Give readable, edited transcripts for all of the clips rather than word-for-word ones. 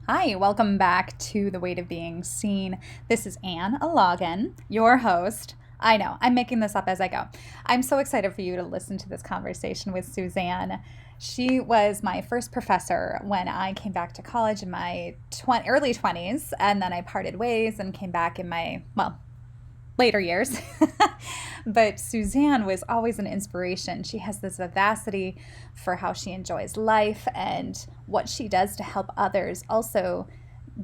Hi, welcome back to The Weight of Being Seen. This is Anne Alagan, your host. I know, I'm making this up as I go. I'm so excited for you to listen to this conversation with Suzanne. She was my first professor when I came back to college in my early 20s, and then I parted ways and came back in my, later years. But Suzanne was always an inspiration. She has this vivacity for how she enjoys life and what she does to help others also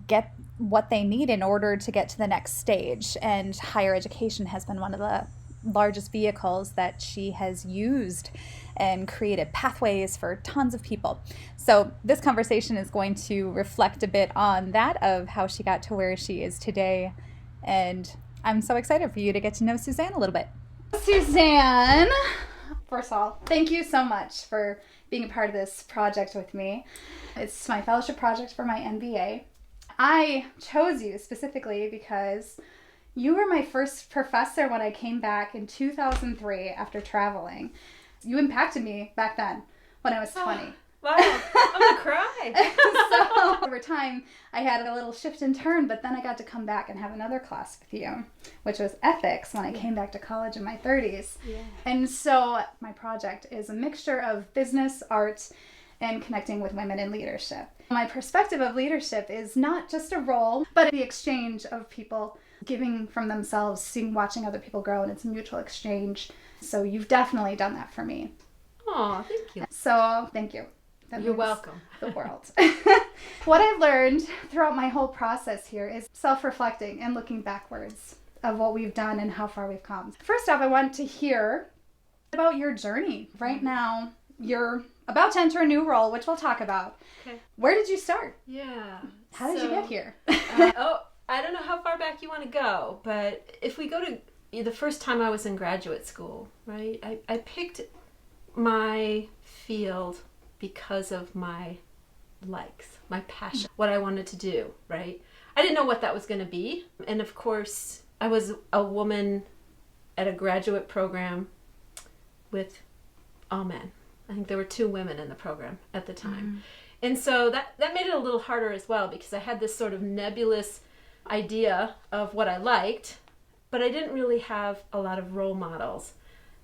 get what they need in order to get to the next stage. And higher education has been one of the largest vehicles that she has used and created pathways for tons of people. So this conversation is going to reflect a bit on that, of how she got to where she is today. And I'm so excited for you to get to know Suzanne a little bit. Suzanne, first of all, thank you so much for being a part of this project with me. It's my fellowship project for my MBA. I chose you specifically because you were my first professor when I came back in 2003 after traveling. You impacted me back then when I was 20. Wow, I'm gonna cry. So over time, I had a little shift and turn, but then I got to come back and have another class with you, which was ethics, when I came back to college in my 30s. Yeah. And so my project is a mixture of business, art, and connecting with women in leadership. My perspective of leadership is not just a role, but the exchange of people giving from themselves, watching other people grow, and it's a mutual exchange. So you've definitely done that for me. Oh, thank you. So thank you. You're welcome. The world. What I've learned throughout my whole process here is self-reflecting and looking backwards of what we've done and how far we've come. First off, I want to hear about your journey. Right now, you're about to enter a new role, which we'll talk about. Okay. Where did you start? Yeah. How did you get here? I don't know how far back you want to go, but if we go to the first time I was in graduate school, right? I picked my field because of my likes, my passion, what I wanted to do, right? I didn't know what that was going to be. And of course, I was a woman at a graduate program with all men. I think there were 2 women in the program at the time. Mm-hmm. And so that made it a little harder as well, because I had this sort of nebulous idea of what I liked, but I didn't really have a lot of role models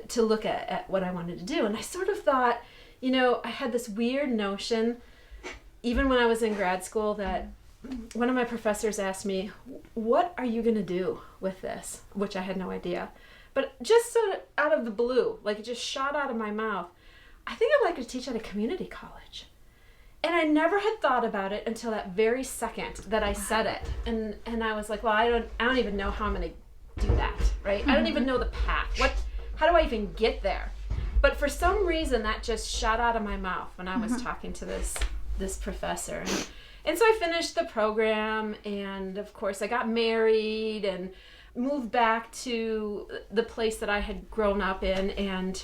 to look at what I wanted to do. And I sort of thought, I had this weird notion, even when I was in grad school, that one of my professors asked me, what are you going to do with this? Which I had no idea. But just sort of out of the blue, like it just shot out of my mouth, I think I'd like to teach at a community college. And I never had thought about it until that very second that I said it. And I was like, well, I don't even know how I'm going to do that, right? I don't even know the path. How do I even get there? But for some reason, that just shot out of my mouth when I was talking to this professor. And so I finished the program, and of course I got married and moved back to the place that I had grown up in, and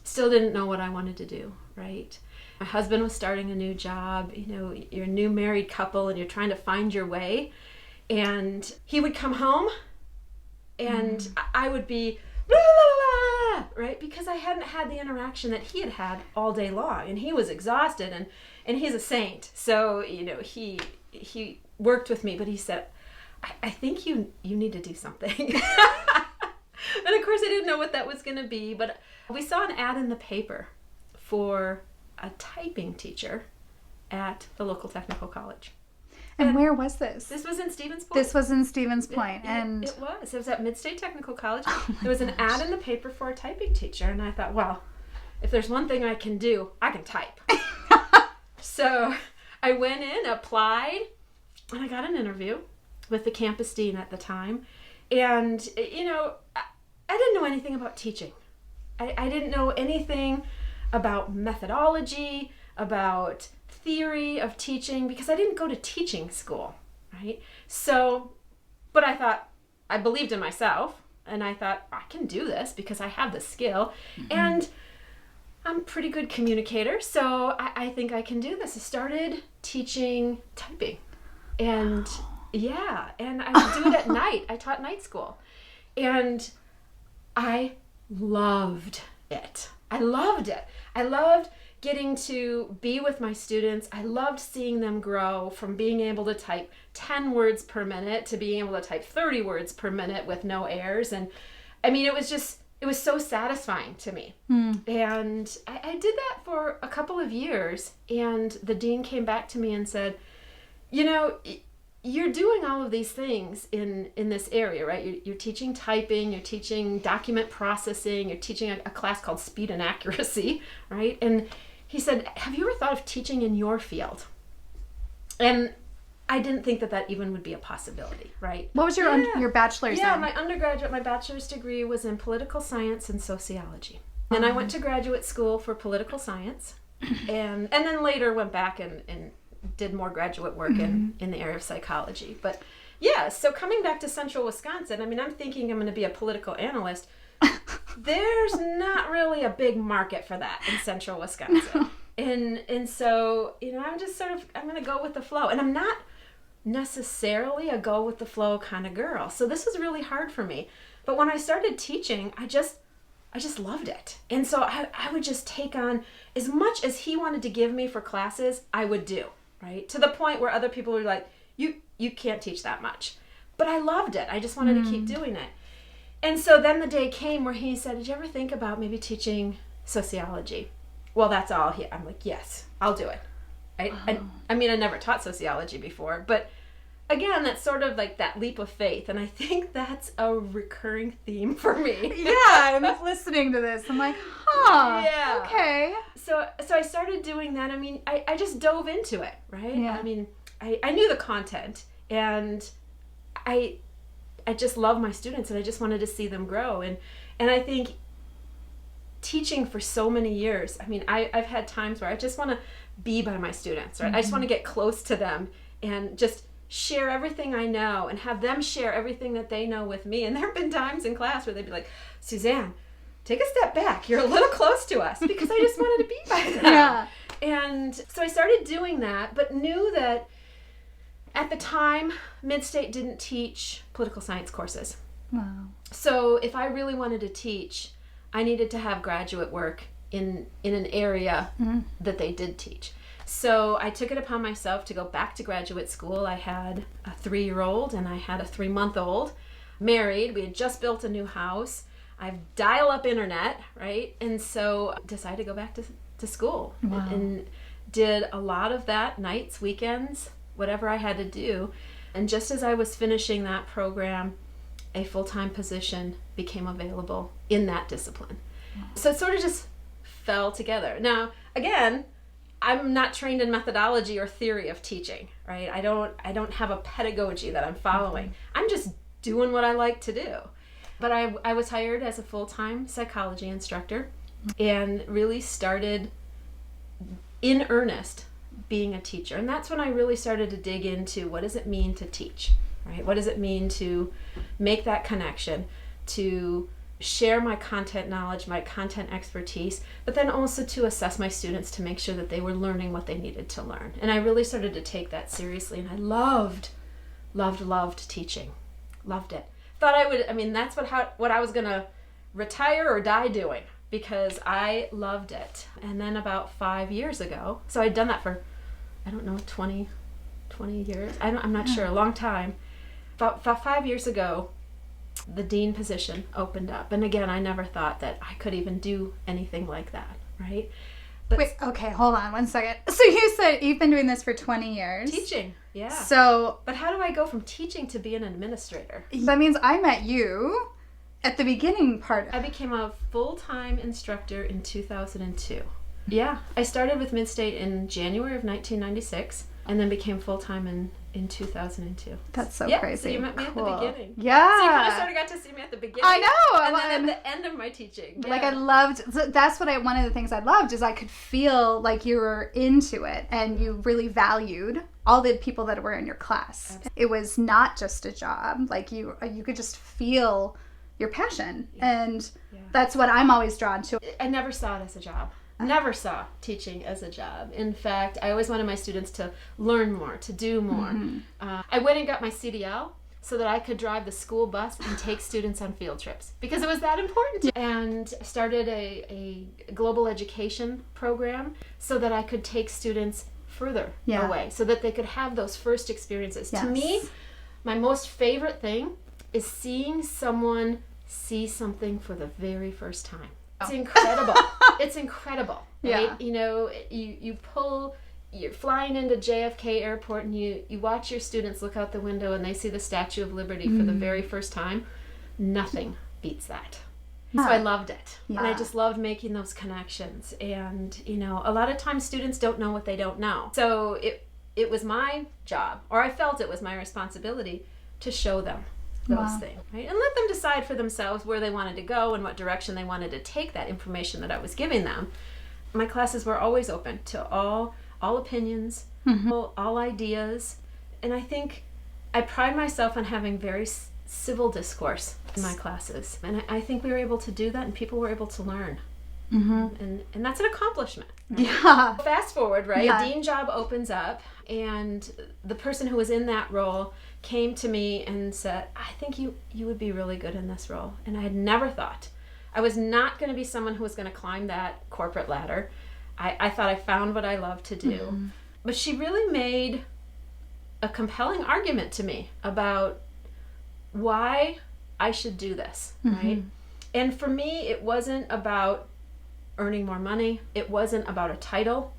still didn't know what I wanted to do, right? My husband was starting a new job. You're a new married couple and you're trying to find your way. And he would come home and I would be blah, blah, blah, right? Because I hadn't had the interaction that he had all day long, and he was exhausted, and he's a saint. So, he worked with me, but he said, I think you need to do something. And of course I didn't know what that was going to be, but we saw an ad in the paper for a typing teacher at the local technical college. And where was this? This was in Stevens Point. This was in Stevens Point. It was at Mid-State Technical College. There was an ad in the paper for a typing teacher, and I thought, well, if there's one thing I can do, I can type. So I went in, applied, and I got an interview with the campus dean at the time. And, I didn't know anything about teaching. I didn't know anything about methodology, about theory of teaching, because I didn't go to teaching school, right? So, but I believed in myself, and I thought, I can do this because I have the skill, and I'm a pretty good communicator, so I think I can do this. I started teaching typing, and and I would do it at night. I taught night school, and I loved it. I loved getting to be with my students. I loved seeing them grow from being able to type 10 words per minute to being able to type 30 words per minute with no errors. And I mean, it was so satisfying to me. And I did that for a couple of years. And the dean came back to me and said, you know, you're doing all of these things in this area, right? You're teaching typing, you're teaching document processing, you're teaching a class called speed and accuracy, right? And he said, have you ever thought of teaching in your field? And I didn't think that even would be a possibility, right? What was your bachelor's in? My bachelor's degree was in political science and sociology. And I went to graduate school for political science, and then later went back and did more graduate work in the area of psychology. But yeah, so coming back to central Wisconsin, I mean, I'm thinking I'm going to be a political analyst. There's not really a big market for that in central Wisconsin. And so, you know, I'm just I'm going to go with the flow. And I'm not necessarily a go with the flow kind of girl. So this was really hard for me. But when I started teaching, I just loved it. And so I would just take on as much as he wanted to give me for classes, I would do. Right? To the point where other people were like, you can't teach that much. But I loved it. I just wanted to keep doing it. And so then the day came where he said, did you ever think about maybe teaching sociology? Well, that's all. I'm like, yes, I'll do it. Right? I mean, I never taught sociology before, but again, that's sort of like that leap of faith. And I think that's a recurring theme for me. Yeah, I'm listening to this. I'm like, yeah. Okay. So I started doing that. I mean, I just dove into it, right? Yeah. I mean, I knew the content, and I just love my students, and I just wanted to see them grow. And I think teaching for so many years, I mean, I've had times where I just want to be by my students, right? I just want to get close to them and just share everything I know and have them share everything that they know with me. And there have been times in class where they'd be like, Suzanne, take a step back. You're a little close to us, because I just wanted to be by them. Yeah. And so I started doing that, but knew that at the time, Midstate didn't teach political science courses. Wow. So if I really wanted to teach, I needed to have graduate work in an area that they did teach. So I took it upon myself to go back to graduate school. I had a 3-year-old and I had a 3-month-old, married. We had just built a new house. I've dial-up internet, right? And so decided to go back to school. Wow. And did a lot of that, nights, weekends, whatever I had to do. And just as I was finishing that program, a full-time position became available in that discipline. Wow. So it sort of just fell together. Now, again, I'm not trained in methodology or theory of teaching, right? I don't have a pedagogy that I'm following. I'm just doing what I like to do. But I was hired as a full-time psychology instructor and really started in earnest being a teacher. And that's when I really started to dig into what does it mean to teach, right? What does it mean to make that connection, to share my content knowledge, my content expertise, but then also to assess my students to make sure that they were learning what they needed to learn. And I really started to take that seriously, and I loved teaching. Loved it. Thought I would, I mean, that's what I was going to retire or die doing, because I loved it. And then about 5 years ago, so I'd done that for, I don't know, 20 years. I'm not sure, a long time. About 5 years ago, the dean position opened up. And again, I never thought that I could even do anything like that, right? But wait, okay, hold on one second. So you said you've been doing this for 20 years. Teaching, yeah. So, but how do I go from teaching to be an administrator? That means I met you at the beginning part. I became a full-time instructor in 2002. Yeah, I started with Midstate in January of 1996 and then became full-time in 2002. That's so crazy. So you met me at the beginning. Yeah. So you kind of sort of got to see me at the beginning. I know. And then at the end of my teaching. Like I loved, that's one of the things I loved is I could feel like you were into it and you really valued all the people that were in your class. Absolutely. It was not just a job. Like you could just feel your passion. Yeah. And that's what I'm always drawn to. I never saw it as a job. Never saw teaching as a job. In fact, I always wanted my students to learn more, to do more. Mm-hmm. I went and got my CDL, so that I could drive the school bus and take students on field trips because it was that important. And I started a global education program so that I could take students further away so that they could have those first experiences. To me, my most favorite thing is seeing someone see something for the very first time. It's incredible. It's incredible, right? Yeah. You know, you're flying into JFK Airport and you watch your students look out the window and they see the Statue of Liberty for the very first time. Nothing beats that. So I loved it. And I just loved making those connections. And, you know, a lot of times students don't know what they don't know. So it was my job, or I felt it was my responsibility to show them those things, right? And let them decide for themselves where they wanted to go and what direction they wanted to take that information that I was giving them. My classes were always open to all opinions, all ideas. And I think I pride myself on having very civil discourse in my classes. And I think we were able to do that and people were able to learn. And that's an accomplishment. Right? Yeah. Fast forward, right? Yeah. A dean job opens up and the person who was in that role came to me and said, I think you would be really good in this role. And I had never thought. I was not going to be someone who was going to climb that corporate ladder. I thought I found what I love to do. But she really made a compelling argument to me about why I should do this, right? And for me, it wasn't about earning more money. It wasn't about a title.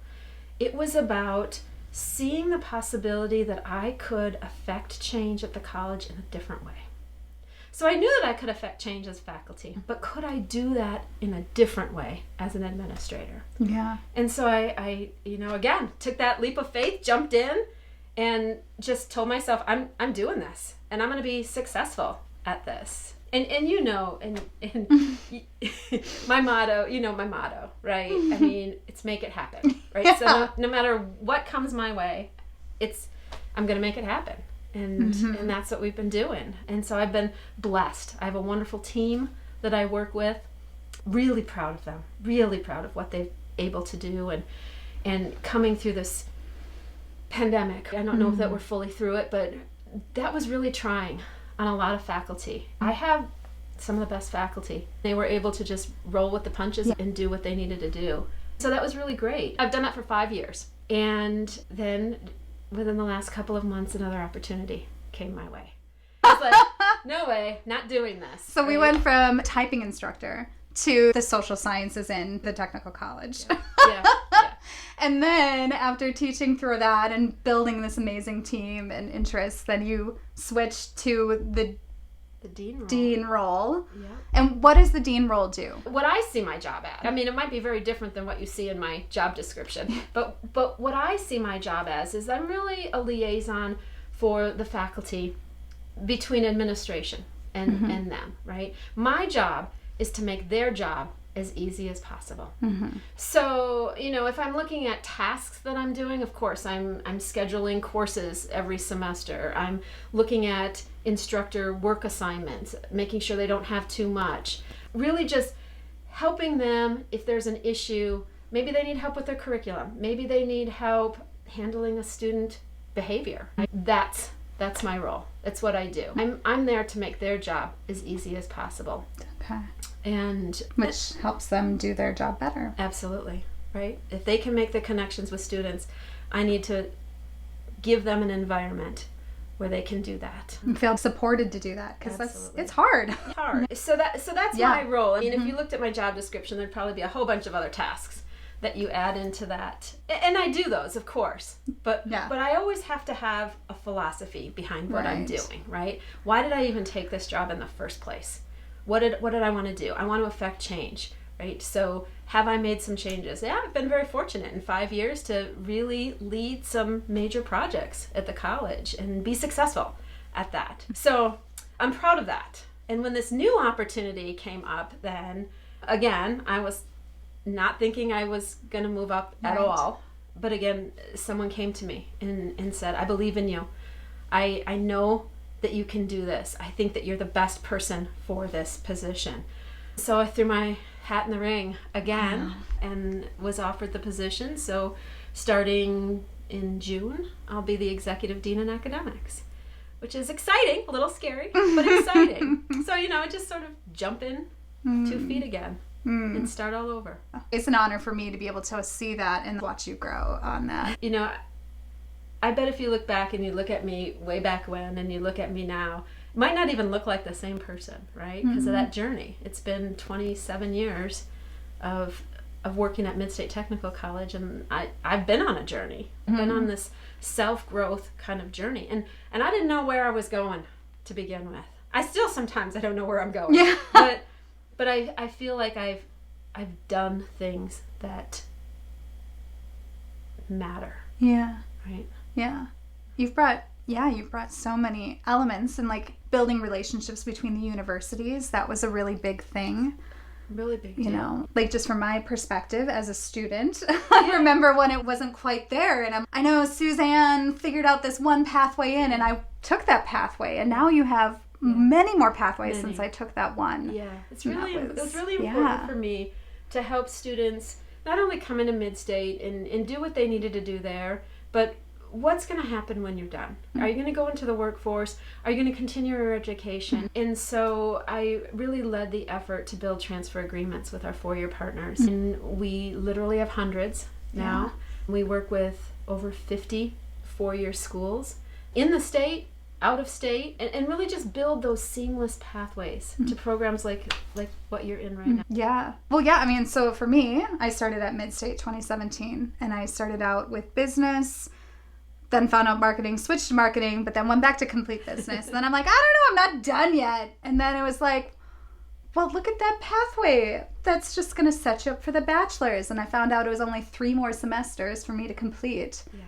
It was about seeing the possibility that I could affect change at the college in a different way. So I knew that I could affect change as faculty, but could I do that in a different way as an administrator? Yeah. And so I again, took that leap of faith, jumped in, and just told myself, I'm doing this, and I'm going to be successful at this. And my motto, right? I mean, it's make it happen, right? Yeah. So no matter what comes my way, I'm going to make it happen. And that's what we've been doing. And so I've been blessed. I have a wonderful team that I work with. Really proud of them. Really proud of what they've able to do. And coming through this pandemic, I don't know if that we're fully through it, but that was really trying on a lot of faculty. I have some of the best faculty. They were able to just roll with the punches and do what they needed to do. So that was really great. I've done that for 5 years. And then within the last couple of months, another opportunity came my way. I was like, no way, not doing this. So we went from typing instructor to the social sciences in the technical college. Yeah. And then after teaching through that and building this amazing team and interests, then you switched to the dean role. Yeah. And what does the dean role do? What I see my job at, I mean, it might be very different than what you see in my job description, but what I see my job as is I'm really a liaison for the faculty between administration and them, right? My job is to make their job as easy as possible. So, if I'm looking at tasks that I'm doing, of course, I'm scheduling courses every semester. I'm looking at instructor work assignments, making sure they don't have too much. Really just helping them if there's an issue. Maybe they need help with their curriculum. Maybe they need help handling a student behavior. That's my role. That's what I do. I'm there to make their job as easy as possible. Okay. And which helps them do their job better. Absolutely, right? If they can make the connections with students, I need to give them an environment where they can do that. And feel supported to do that, because it's hard. So that's my role. I mean, if you looked at my job description, there'd probably be a whole bunch of other tasks that you add into that. And I do those, of course. But I always have to have a philosophy behind what I'm doing, right? Why did I even take this job in the first place? What did I want to do? I want to affect change, right? So have I made some changes? Yeah, I've been very fortunate in 5 years to really lead some major projects at the college and be successful at that. So I'm proud of that. And when this new opportunity came up, then again, I was not thinking I was going to move up at all. But again, someone came to me and said, I believe in you. I know that you can do this. I think that you're the best person for this position. So I threw my hat in the ring again and was offered the position. So starting in June, I'll be the executive dean in academics, which is exciting, a little scary, but exciting. So, just sort of jump in 2 feet again and start all over. It's an honor for me to be able to see that and watch you grow on that. I bet if you look back and you look at me way back when and you look at me now, it might not even look like the same person, right? Because of that journey. It's been 27 years of working at Mid-State Technical College, and I've been on a journey. I've been on this self-growth kind of journey, and I didn't know where I was going to begin with. I still sometimes I don't know where I'm going. Yeah. But I feel like I've done things that matter. Yeah. Right? Yeah. You've brought so many elements, and like building relationships between the universities. That was a really big thing. Really big deal. Like just from my perspective as a student, I remember when it wasn't quite there, and I know Suzanne figured out this one pathway in, and I took that pathway, and now you have many more pathways since I took that one. Yeah, it was really important for me to help students not only come into Mid-State and do what they needed to do there, but what's going to happen when you're done? Are you going to go into the workforce? Are you going to continue your education? And so I really led the effort to build transfer agreements with our 4-year partners. And we literally have hundreds now. We work with over 50 4-year schools in the state, out of state, and really just build those seamless pathways to programs like what you're in right now. Yeah. Well, yeah, I mean, so for me, I started at Mid-State 2017, and I started out with business, then found out marketing, switched to marketing, but then went back to complete business. And then I'm like, I don't know, I'm not done yet. And then it was like, well, look at that pathway. That's just going to set you up for the bachelor's. And I found out it was only 3 more semesters for me to complete. Yeah.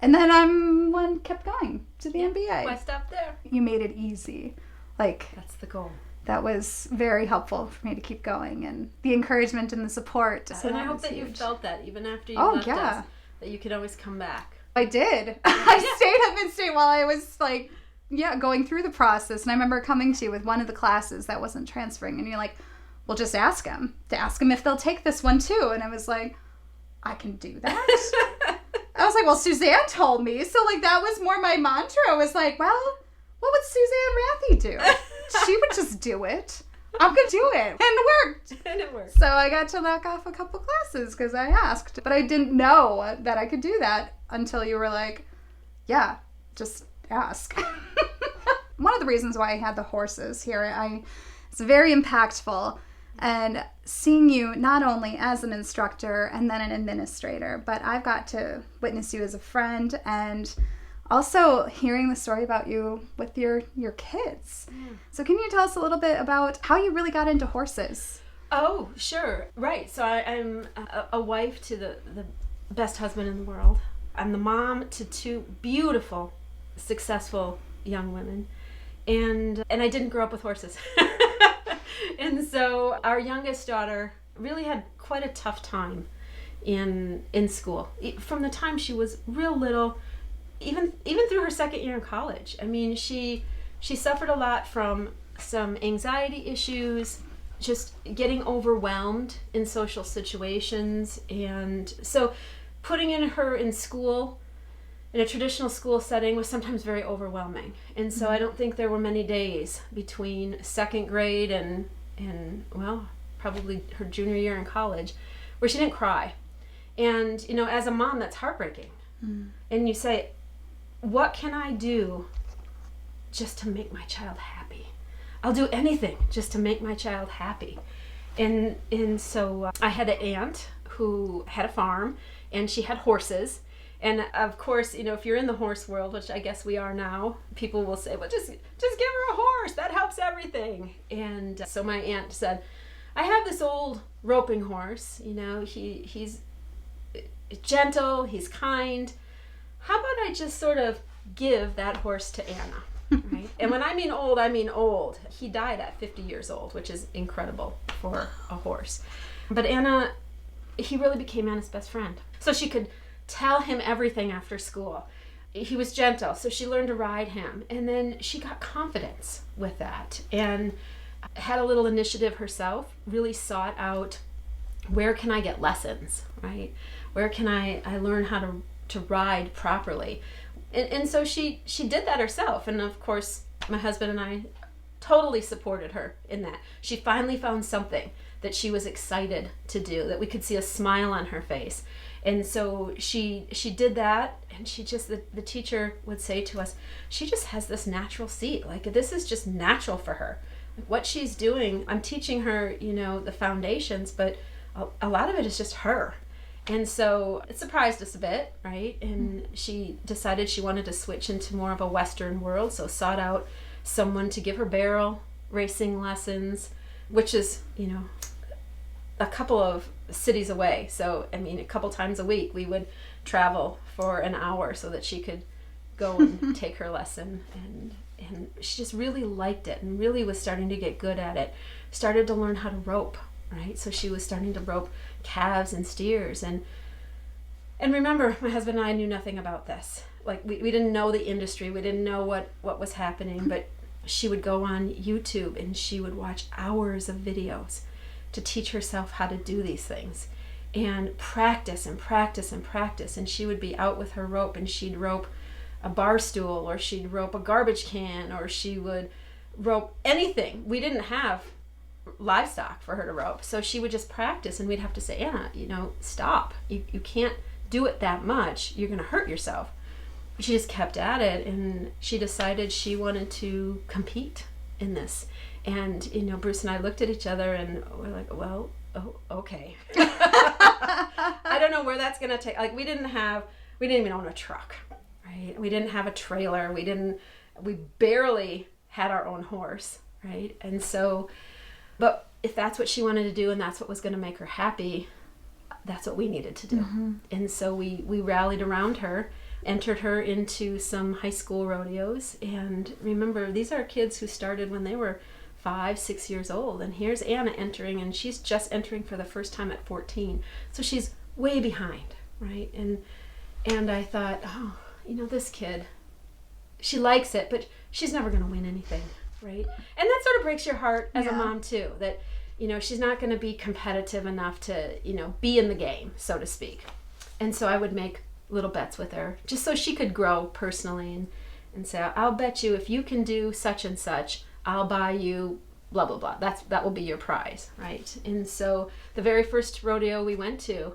And then kept going to the MBA. Why stop there? You made it easy. Like, that's the goal. That was very helpful for me to keep going, and the encouragement and the support. So I hope that you felt that even after you left us, that you could always come back. I did. I stayed at Mid-State while I was going through the process. And I remember coming to you with one of the classes that wasn't transferring. And you're like, well, just ask them. To ask them if they'll take this one too. And I was like, I can do that? I was like, well, Suzanne told me. So that was more my mantra. I was like, well, what would Suzanne Rathe do? She would just do it. I'm going to do it. And it worked. So I got to knock off a couple classes because I asked. But I didn't know that I could do that until you were like, yeah, just ask. One of the reasons why I had the horses here, it's very impactful. And seeing you not only as an instructor and then an administrator, but I've got to witness you as a friend, and also hearing the story about you with your kids. So can you tell us a little bit about how you really got into horses? Oh, sure. Right. So I'm a wife to the best husband in the world. I'm the mom to 2 beautiful, successful young women. And I didn't grow up with horses. And so our youngest daughter really had quite a tough time in school. From the time she was real little, even through her 2nd year in college. I mean, she suffered a lot from some anxiety issues, just getting overwhelmed in social situations. And so putting her in school, in a traditional school setting, was sometimes very overwhelming. And so I don't think there were many days between 2nd grade and well, probably her junior year in college where she didn't cry. And, as a mom, that's heartbreaking. And you say, what can I do just to make my child happy? I'll do anything just to make my child happy. And so I had an aunt who had a farm, and she had horses. And of course, if you're in the horse world, which I guess we are now, people will say, well, just give her a horse. That helps everything. And so my aunt said, I have this old roping horse. He's gentle, he's kind. How about I just sort of give that horse to Anna? Right? And when I mean old. He died at 50 years old, which is incredible for a horse. But Anna, he really became Anna's best friend. So she could tell him everything after school. He was gentle, so she learned to ride him. And then she got confidence with that and had a little initiative herself, really sought out, where can I get lessons, right? Where can I learn how to ride properly? And so she did that herself. And of course, my husband and I totally supported her in that. She finally found something that she was excited to do, that we could see a smile on her face. And so she did that, and she just, the teacher would say to us, she just has this natural seat. Like, this is just natural for her. Like, what she's doing, I'm teaching her, the foundations, but a lot of it is just her. And so it surprised us a bit, right? And she decided she wanted to switch into more of a Western world, so sought out someone to give her barrel racing lessons, which is, a couple of cities away. So, a couple times a week we would travel for an hour so that she could go and take her lesson. And she just really liked it and really was starting to get good at it. Started to learn how to rope, right? So she was starting to rope calves and steers. And remember, my husband and I knew nothing about this. Like, we didn't know the industry. We didn't know what was happening. But she would go on YouTube and she would watch hours of videos to teach herself how to do these things, and practice and practice and practice. And she would be out with her rope, and she'd rope a bar stool, or she'd rope a garbage can, or she would rope anything. We didn't have livestock for her to rope, so she would just practice, and we'd have to say, Anna, stop. You can't do it that much. You're going to hurt yourself. She just kept at it, and she decided she wanted to compete in this. And, Bruce and I looked at each other and we're like, well, okay. I don't know where that's going to take. Like, we didn't even own a truck, right? We didn't have a trailer. We barely had our own horse, right? And so, but if that's what she wanted to do and that's what was going to make her happy, that's what we needed to do. Mm-hmm. And so we rallied around her, entered her into some high school rodeos. And remember, these are kids who started when they were 5-6 years old, and here's Anna entering, and she's just entering for the first time at 14, so she's way behind, right? And I thought, this kid, she likes it, but she's never going to win anything, right? And that sort of breaks your heart as a mom too, that she's not going to be competitive enough to be in the game, so to speak. And so I would make little bets with her just so she could grow personally, and say, I'll bet you if you can do such and such, I'll buy you blah, blah, blah. That will be your prize, right? And so the very first rodeo we went to,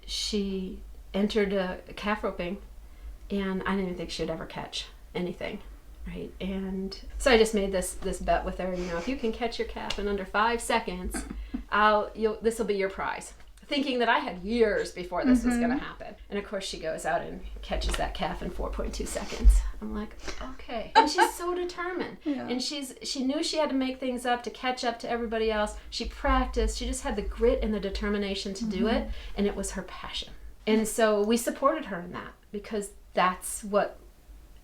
she entered a calf roping, and I didn't even think she'd ever catch anything, right? And so I just made this bet with her, if you can catch your calf in under 5 seconds, this will be your prize. Thinking that I had years before this was going to happen. And of course she goes out and catches that calf in 4.2 seconds. I'm like, okay. And she's so determined. Yeah. And she knew she had to make things up to catch up to everybody else. She practiced. She just had the grit and the determination to do it. And it was her passion. And so we supported her in that, because that's what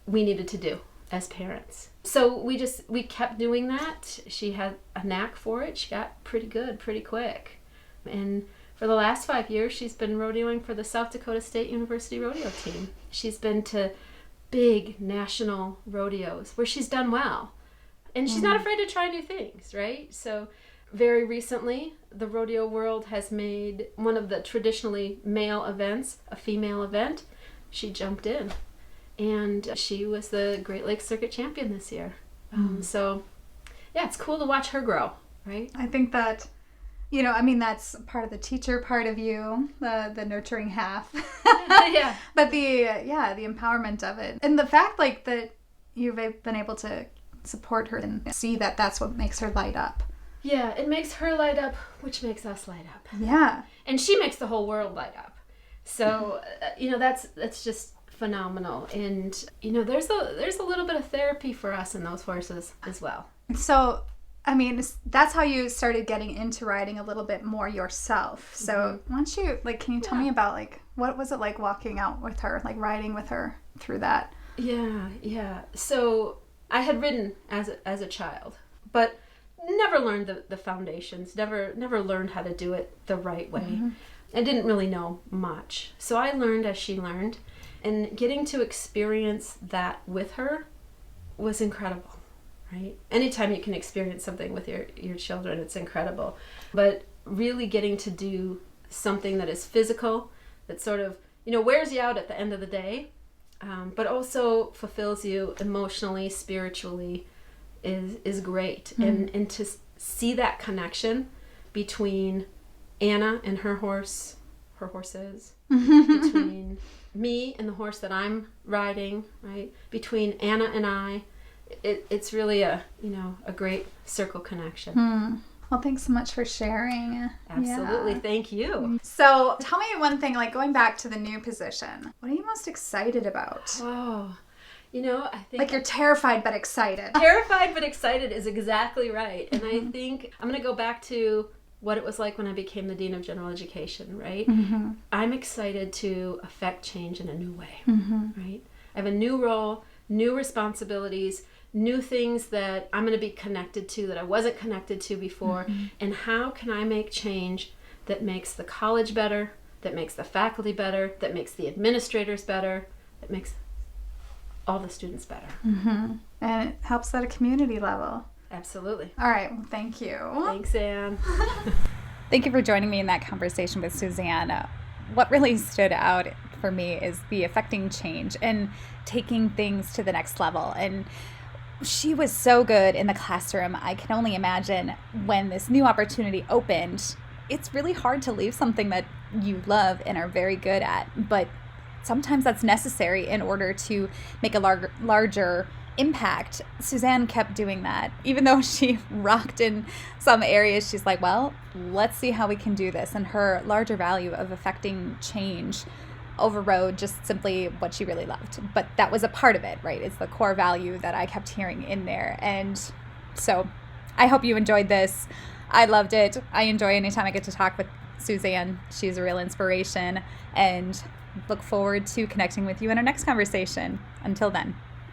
we needed to do as parents. So we kept doing that. She had a knack for it. She got pretty good pretty quick. And for the last 5 years, she's been rodeoing for the South Dakota State University rodeo team. She's been to big national rodeos where she's done well. And she's not afraid to try new things, right? So very recently, the rodeo world has made one of the traditionally male events a female event. She jumped in, and she was the Great Lakes Circuit champion this year. So, yeah, it's cool to watch her grow, right? I think that that's part of the teacher part of you, the nurturing half. Yeah. But the empowerment of it. And the fact, that you've been able to support her and see that that's what makes her light up. Yeah, it makes her light up, which makes us light up. Yeah. And she makes the whole world light up. So, that's just phenomenal. And, there's a little bit of therapy for us in those horses as well. So, that's how you started getting into riding a little bit more yourself. So why don't you, can you tell me about, what was it like walking out with her, riding with her through that? Yeah. So I had ridden as a child, but never learned the foundations, never learned how to do it the right way. Mm-hmm. I didn't really know much. So I learned as she learned, and getting to experience that with her was incredible. Right? Anytime you can experience something with your children, it's incredible. But really getting to do something that is physical, that sort of, wears you out at the end of the day, but also fulfills you emotionally, spiritually, is great. And to see that connection between Anna and her horses, between me and the horse that I'm riding, right? Between Anna and I, it's really a great circle connection. Well, thanks so much for sharing. Absolutely. Yeah. Thank you. So tell me one thing, like going back to the new position, what are you most excited about? Oh, I think... Like you're terrified but excited. Terrified but excited is exactly right. And I think I'm going to go back to what it was like when I became the Dean of General Education, right? I'm excited to affect change in a new way, right? I have a new role, new responsibilities, new things that I'm going to be connected to that I wasn't connected to before. And how can I make change that makes the college better, that makes the faculty better, that makes the administrators better, that makes all the students better. And it helps at a community level. Absolutely. All right. Well, thank you. Thanks, Anne. Thank you for joining me in that conversation with Suzanne. What really stood out for me is the affecting change and taking things to the next level. And she was so good in the classroom. I can only imagine when this new opportunity opened, it's really hard to leave something that you love and are very good at. But sometimes that's necessary in order to make a larger impact. Suzanne kept doing that. Even though she rocked in some areas, she's like, well, let's see how we can do this. And her larger value of affecting change overrode just simply what she really loved. But that was a part of it, right? It's the core value that I kept hearing in there. And so I hope you enjoyed this. I loved it. I enjoy anytime I get to talk with Suzanne. She's a real inspiration, and look forward to connecting with you in our next conversation. Until then.